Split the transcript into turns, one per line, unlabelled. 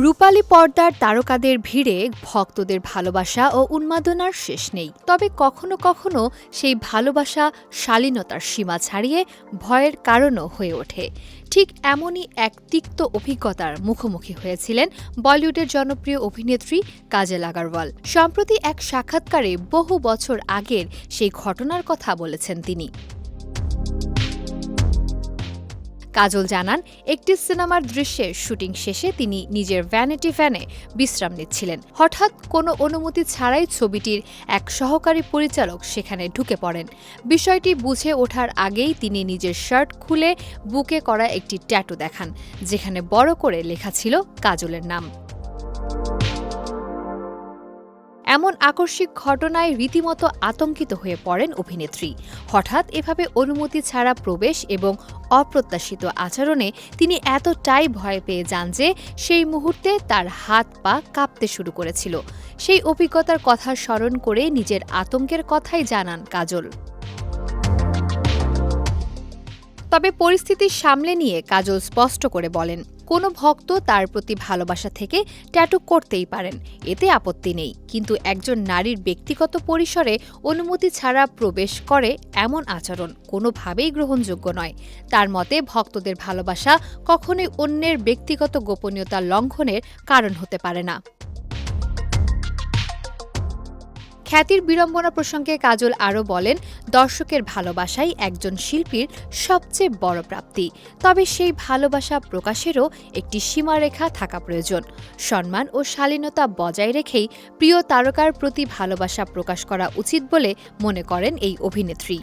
রূপালী পর্দার তারকাদের ভিড়ে ভক্তদের ভালোবাসা ও উন্মাদনার শেষ নেই। তবে কখনো কখনো সেই ভালোবাসা শালীনতার সীমা ছাড়িয়ে ভয়ের কারণও হয়ে ওঠে। ঠিক এমনই এক তিক্ত অভিজ্ঞতার মুখোমুখি হয়েছিলেন বলিউডের জনপ্রিয় অভিনেত্রী কাজল আগরওয়াল। সম্প্রতি এক সাক্ষাৎকারে বহু বছর আগের সেই ঘটনার কথা বলেছেন তিনি। কাজল জানান, একটি সিনেমার দৃশ্যের শুটিং শেষে তিনি নিজের ভ্যানিটি ভ্যানে বিশ্রাম নিচ্ছিলেন। হঠাৎ কোনো অনুমতি ছাড়াই ছবিটির এক সহকারী পরিচালক সেখানে ঢুকে পড়েন। বিষয়টি বুঝে ওঠার আগেই তিনি নিজের শার্ট খুলে বুকে করা একটি ট্যাটু দেখান, যেখানে বড় করে লেখা ছিল কাজলের নাম। এমন আকস্মিক ঘটনায় রীতিমতো আতঙ্কিত হয়ে পড়েন অভিনেত্রী। হঠাৎ এভাবে অনুমতি ছাড়া প্রবেশ এবং অপ্রত্যাশিত আচরণে তিনি এতটাই ভয় পেয়ে যান যে সেই মুহূর্তে তার হাত পা কাঁপতে শুরু করেছিল। সেই অভিজ্ঞতার কথা স্মরণ করে নিজের আতঙ্কের কথাই জানান কাজল। তবে পরিস্থিতি সামলে নিয়ে কাজল স্পষ্ট করে বলেন, কোনো ভক্ত তার প্রতি ভালোবাসা থেকে ট্যাটু করতেই পারেন, এতে আপত্তি নেই। কিন্তু একজন নারীর ব্যক্তিগত পরিসরে অনুমতি ছাড়া প্রবেশ করে এমন আচরণ কোনোভাবেই গ্রহণযোগ্য নয়। তার মতে, ভক্তদের ভালোবাসা কখনোই অন্যের ব্যক্তিগত গোপনীয়তা লঙ্ঘনের কারণ হতে পারে না। খ্যাতির বিড়ম্বনা প্রসঙ্গে কাজল আরও বলেন, দর্শকের ভালোবাসাই একজন শিল্পীর সবচেয়ে বড় প্রাপ্তি। তবে সেই ভালোবাসা প্রকাশেরও একটি সীমারেখা থাকা প্রয়োজন। সম্মান ও শালীনতা বজায় রেখেই প্রিয় তারকার প্রতি ভালোবাসা প্রকাশ করা উচিত বলে মনে করেন এই অভিনেত্রী।